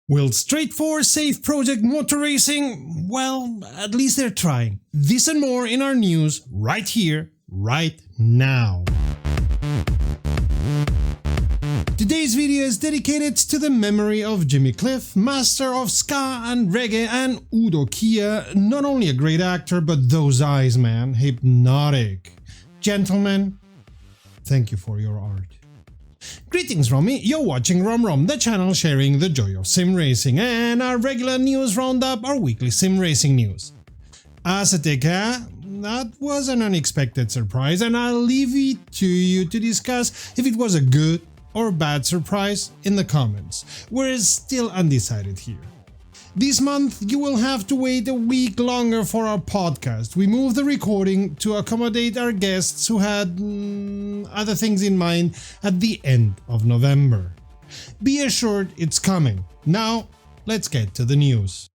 Will straightforward safe project motor racing? Well, at least they're trying. This and more in our news right here, right now. Today's video is dedicated to the memory of Jimmy Cliff, master of ska and reggae, and Udo Kier, not only a great actor, but those eyes, man, hypnotic. Gentlemen, thank you for your art. Greetings from me, you're watching WromWrom, the channel sharing the joy of sim racing, and our regular news roundup, our weekly sim racing news. Asetek, that was an unexpected surprise, and I'll leave it to you to discuss if it was a good or bad surprise in the comments. We're still undecided here. This month you will have to wait a week longer for our podcast. We moved the recording to accommodate our guests who had other things in mind at the end of November. Be assured it's coming. Now let's get to the news.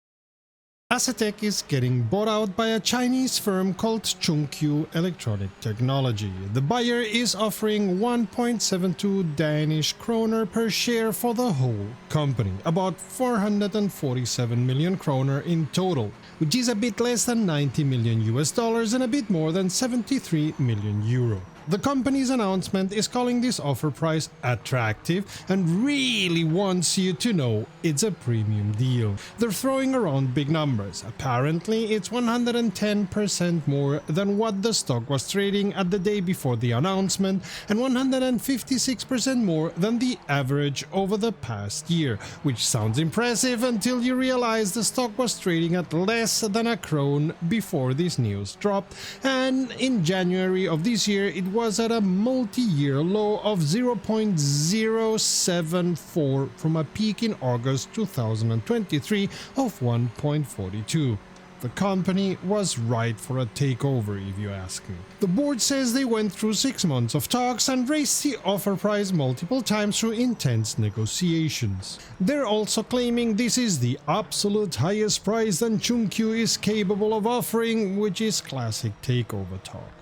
Asetek is getting bought out by a Chinese firm called Chunkyu Electronic Technology. The buyer is offering 1.72 Danish kroner per share for the whole company, about 447 million kroner in total, which is a bit less than 90 million US dollars and a bit more than 73 million euro. The company's announcement is calling this offer price attractive and really wants you to know it's a premium deal. They're throwing around big numbers. Apparently, it's 110% more than what the stock was trading at the day before the announcement and 156% more than the average over the past year, which sounds impressive until you realize the stock was trading at less than a krone before this news dropped, and in January of this year it was at a multi-year low of 0.074 from a peak in August 2023 of 1.42. The company was right for a takeover, if you ask me. The board says they went through 6 months of talks and raised the offer price multiple times through intense negotiations. They're also claiming this is the absolute highest price that Chunkyu is capable of offering, which is classic takeover talk.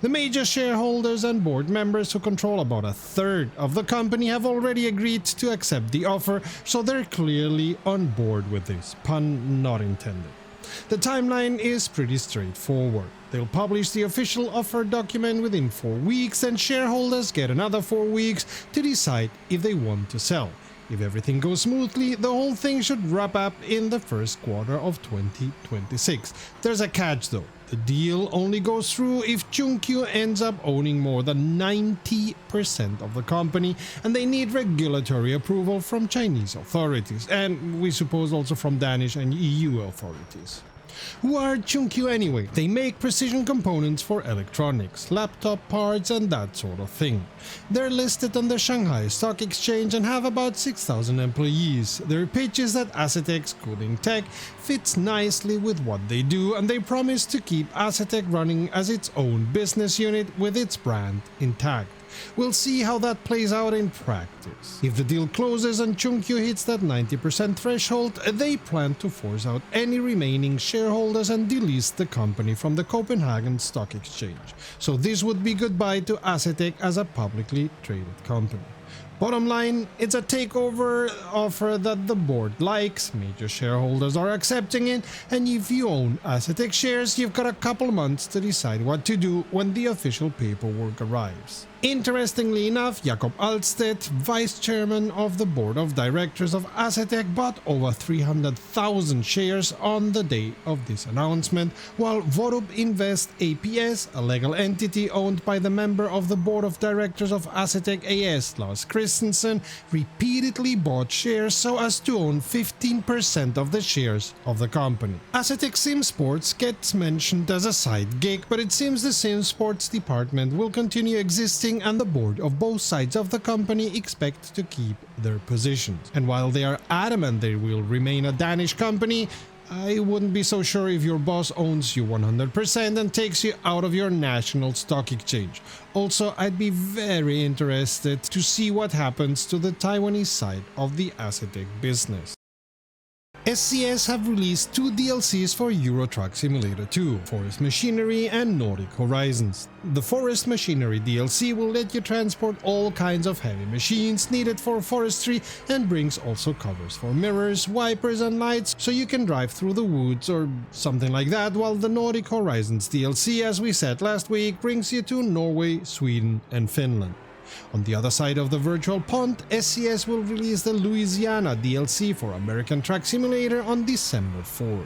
The major shareholders and board members who control about a third of the company have already agreed to accept the offer, so they're clearly on board with this, pun not intended. The timeline is pretty straightforward. They'll publish the official offer document within 4 weeks, and shareholders get another 4 weeks to decide if they want to sell. If everything goes smoothly, the whole thing should wrap up in the first quarter of 2026. There's a catch though. The deal only goes through if Chunkyu ends up owning more than 90% of the company, and they need regulatory approval from Chinese authorities, and we suppose also from Danish and EU authorities. Who are Chunkyu anyway? They make precision components for electronics, laptop parts and that sort of thing. They're listed on the Shanghai Stock Exchange and have about 6,000 employees. Their pitch is that Asetek's cooling tech fits nicely with what they do, and they promise to keep Asetek running as its own business unit with its brand intact. We'll see how that plays out in practice. If the deal closes and Chunkyu hits that 90% threshold, they plan to force out any remaining shareholders and delist the company from the Copenhagen Stock Exchange. So this would be goodbye to Asetek as a publicly traded company. Bottom line, it's a takeover offer that the board likes, major shareholders are accepting it, and if you own Asetek shares, you've got a couple months to decide what to do when the official paperwork arrives. Interestingly enough, Jakob Alstedt, vice chairman of the board of directors of Asetek, bought over 300,000 shares on the day of this announcement, while Vorup Invest APS, a legal entity owned by the member of the board of directors of Asetek AS, Lars Christensen, repeatedly bought shares so as to own 15% of the shares of the company. Asetek SimSports gets mentioned as a side gig, but it seems the SimSports department will continue existing, and the board of both sides of the company expect to keep their positions. And while they are adamant they will remain a Danish company, I wouldn't be so sure if your boss owns you 100% and takes you out of your national stock exchange. Also, I'd be very interested to see what happens to the Taiwanese side of the Asetek business. SCS have released 2 DLCs for Euro Truck Simulator 2, Forest Machinery and Nordic Horizons. The Forest Machinery DLC will let you transport all kinds of heavy machines needed for forestry and brings also covers for mirrors, wipers and lights so you can drive through the woods or something like that, while the Nordic Horizons DLC, as we said last week, brings you to Norway, Sweden and Finland. On the other side of the virtual pond, SCS will release the Louisiana DLC for American Truck Simulator on December 4th.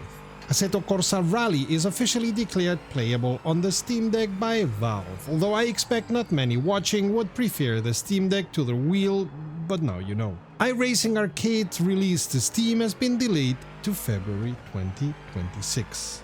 Assetto Corsa Rally is officially declared playable on the Steam Deck by Valve, although I expect not many watching would prefer the Steam Deck to the wheel, but now you know. iRacing Arcade's release to Steam has been delayed to February 2026.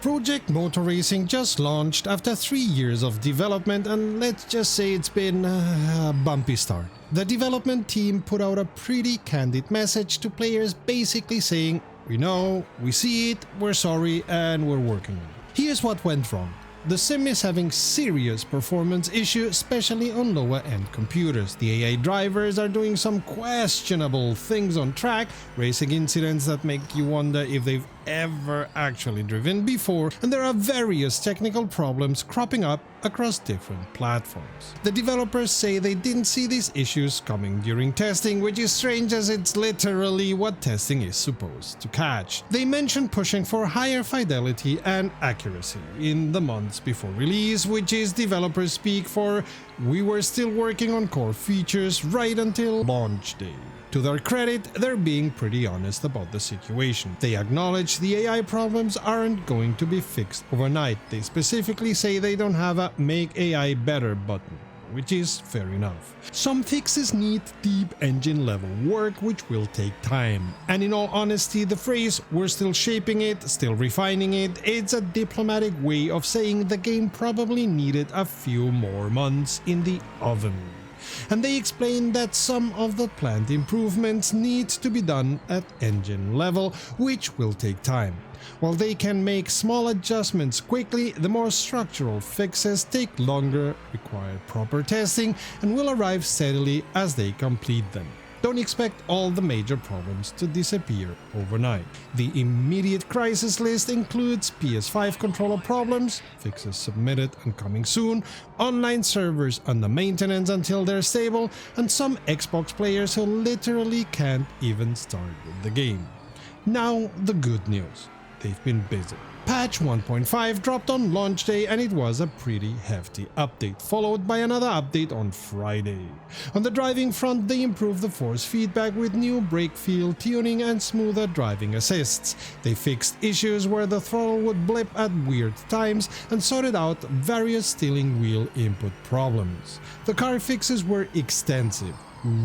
Project Motor Racing just launched after 3 years of development, and let's just say it's been a bumpy start. The development team put out a pretty candid message to players basically saying, "We know, we see it, we're sorry and we're working on it." Here's what went wrong. The sim is having serious performance issues, especially on lower end computers. The AI drivers are doing some questionable things on track, racing incidents that make you wonder if they've ever actually driven before, and there are various technical problems cropping up across different platforms. The developers say they didn't see these issues coming during testing, which is strange as it's literally what testing is supposed to catch. They mentioned pushing for higher fidelity and accuracy in the months before release, which is developers speak for "we were still working on core features right until launch day." To their credit, they're being pretty honest about the situation. They acknowledge the AI problems aren't going to be fixed overnight. They specifically say they don't have a "make AI better" button, which is fair enough. Some fixes need deep engine level work, which will take time. And in all honesty, the phrase "we're still shaping it, still refining it," it's a diplomatic way of saying the game probably needed a few more months in the oven. And they explain that some of the planned improvements need to be done at engine level, which will take time. While they can make small adjustments quickly, the more structural fixes take longer, require proper testing, and will arrive steadily as they complete them. Don't expect all the major problems to disappear overnight. The immediate crisis list includes PS5 controller problems, fixes submitted and coming soon, online servers under maintenance until they're stable, and some Xbox players who literally can't even start with the game. Now the good news. They've been busy. Patch 1.5 dropped on launch day, and it was a pretty hefty update, followed by another update on Friday. On the driving front, they improved the force feedback with new brake feel tuning and smoother driving assists. They fixed issues where the throttle would blip at weird times and sorted out various steering wheel input problems. The car fixes were extensive.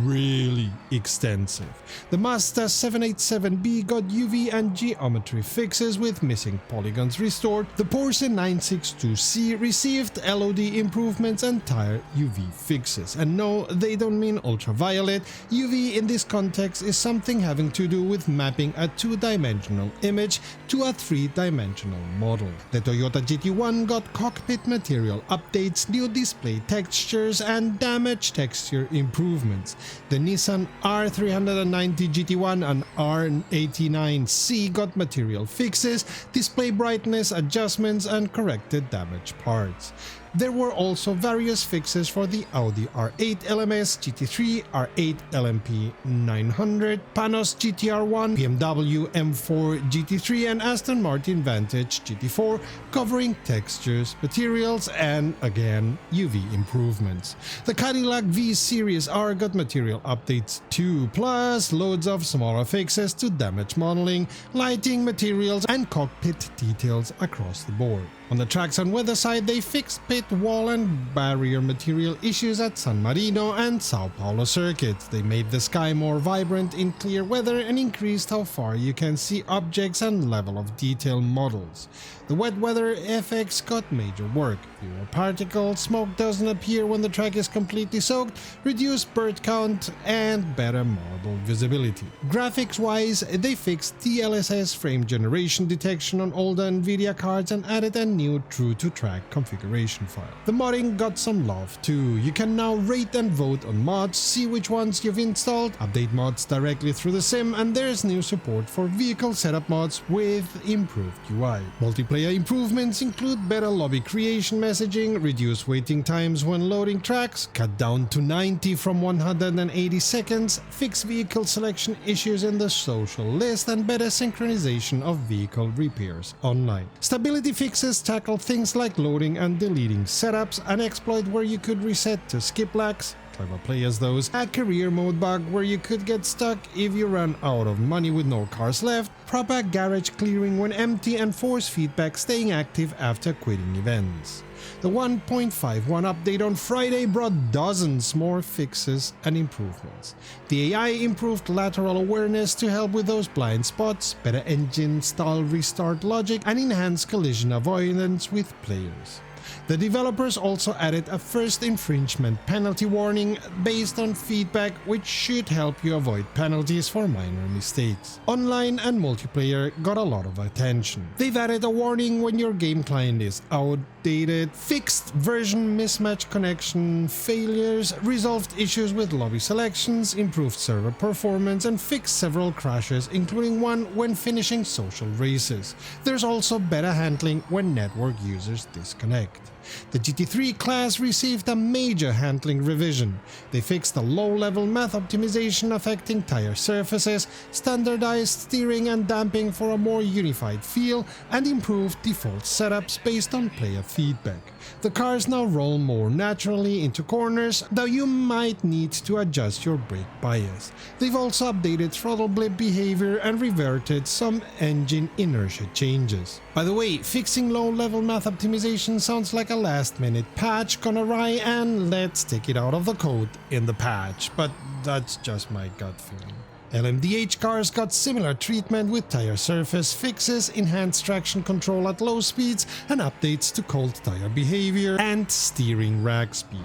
Really extensive. The Mazda 787B got UV and geometry fixes with missing polygons restored. The Porsche 962C received LOD improvements and tire UV fixes. And no, they don't mean ultraviolet. UV in this context is something having to do with mapping a 2-dimensional image to a 3-dimensional model. The Toyota GT1 got cockpit material updates, new display textures and damage texture improvements. The Nissan R390 GT1 and R89C got material fixes, display brightness adjustments and corrected damaged parts. There were also various fixes for the Audi R8 LMS, GT3, R8 LMP 900, Panos GTR1, BMW M4 GT3 and Aston Martin Vantage GT4, covering textures, materials and, again, UV improvements. The Cadillac V Series R got material updates too, plus loads of smaller fixes to damage modeling, lighting, materials and cockpit details across the board. On the tracks and weather side, they fixed pit wall and barrier material issues at San Marino and Sao Paulo circuits. They made the sky more vibrant in clear weather and increased how far you can see objects and level of detail models. The wet weather FX got major work. Fewer particles, smoke doesn't appear when the track is completely soaked, reduced bird count, and better model visibility. Graphics-wise, they fixed DLSS frame generation detection on older Nvidia cards and added a new true-to-track configuration profile. The modding got some love too. You can now rate and vote on mods, see which ones you've installed, update mods directly through the sim, and there's new support for vehicle setup mods with improved UI. Multiplayer improvements include better lobby creation messaging, reduced waiting times when loading tracks, cut down to 90 from 180 seconds, fix vehicle selection issues in the social list, and better synchronization of vehicle repairs online. Stability fixes tackle things like loading and deleting setups, an exploit where you could reset to skip lags, clever players those, a career mode bug where you could get stuck if you ran out of money with no cars left, proper garage clearing when empty, and force feedback staying active after quitting events. The 1.51 update on Friday brought dozens more fixes and improvements. The AI improved lateral awareness to help with those blind spots, better engine stall restart logic, and enhanced collision avoidance with players. The developers also added a first infringement penalty warning based on feedback, which should help you avoid penalties for minor mistakes. Online and multiplayer got a lot of attention. They've added a warning when your game client is outdated, fixed version mismatch connection failures, resolved issues with lobby selections, improved server performance, and fixed several crashes, including one when finishing social races. There's also better handling when network users disconnect. The GT3 class received a major handling revision. They fixed the low-level math optimization affecting tire surfaces, standardized steering and damping for a more unified feel, and improved default setups based on player feedback. The cars now roll more naturally into corners, though you might need to adjust your brake bias. They've also updated throttle blip behavior and reverted some engine inertia changes. By the way, fixing low-level math optimization sounds like a last-minute patch gone awry, and let's take it out of the code in the patch, but that's just my gut feeling. LMDH cars got similar treatment with tire surface fixes, enhanced traction control at low speeds, and updates to cold tire behavior and steering rack speed.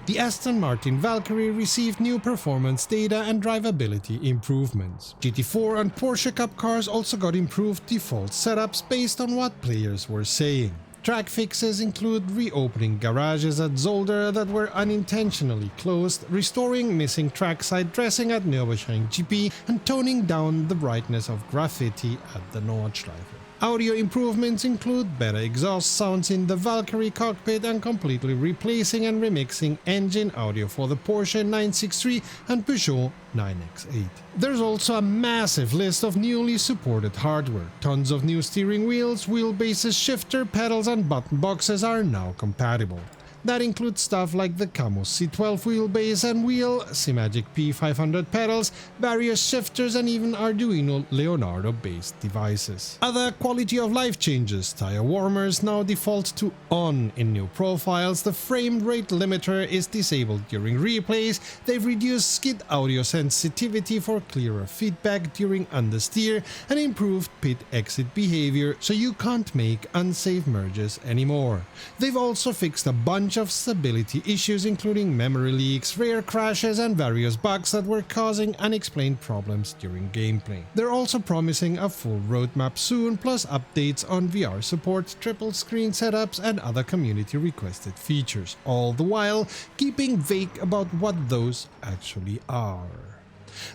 The Aston Martin Valkyrie received new performance data and drivability improvements. GT4 and Porsche Cup cars also got improved default setups based on what players were saying. Track fixes include reopening garages at Zolder that were unintentionally closed, restoring missing trackside dressing at Nürburgring GP, and toning down the brightness of graffiti at the Nordschleife. Audio improvements include better exhaust sounds in the Valkyrie cockpit and completely replacing and remixing engine audio for the Porsche 963 and Peugeot 9X8. There's also a massive list of newly supported hardware. Tons of new steering wheels, wheelbases, shifter, pedals, and button boxes are now compatible. That includes stuff like the Camos C12 wheelbase and wheel, Simagic P500 pedals, various shifters, and even Arduino Leonardo-based devices. Other quality of life changes: tire warmers now default to on in new profiles, the frame rate limiter is disabled during replays, they've reduced skid audio sensitivity for clearer feedback during understeer, and improved pit exit behavior so you can't make unsafe merges anymore. They've also fixed a bunch of stability issues, including memory leaks, rare crashes, and various bugs that were causing unexplained problems during gameplay. They're also promising a full roadmap soon, plus updates on VR support, triple screen setups, and other community requested features, all the while keeping vague about what those actually are.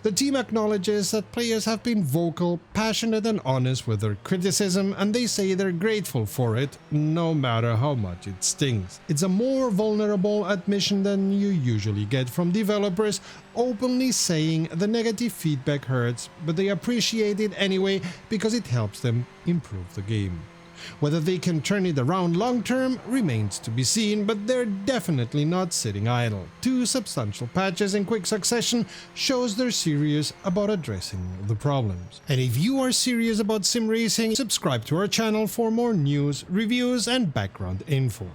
The team acknowledges that players have been vocal, passionate, and honest with their criticism, and they say they're grateful for it, no matter how much it stings. It's a more vulnerable admission than you usually get from developers, openly saying the negative feedback hurts, but they appreciate it anyway because it helps them improve the game. Whether they can turn it around long term remains to be seen, but they're definitely not sitting idle. 2 substantial patches in quick succession shows they're serious about addressing the problems. And if you are serious about sim racing, subscribe to our channel for more news, reviews, and background info.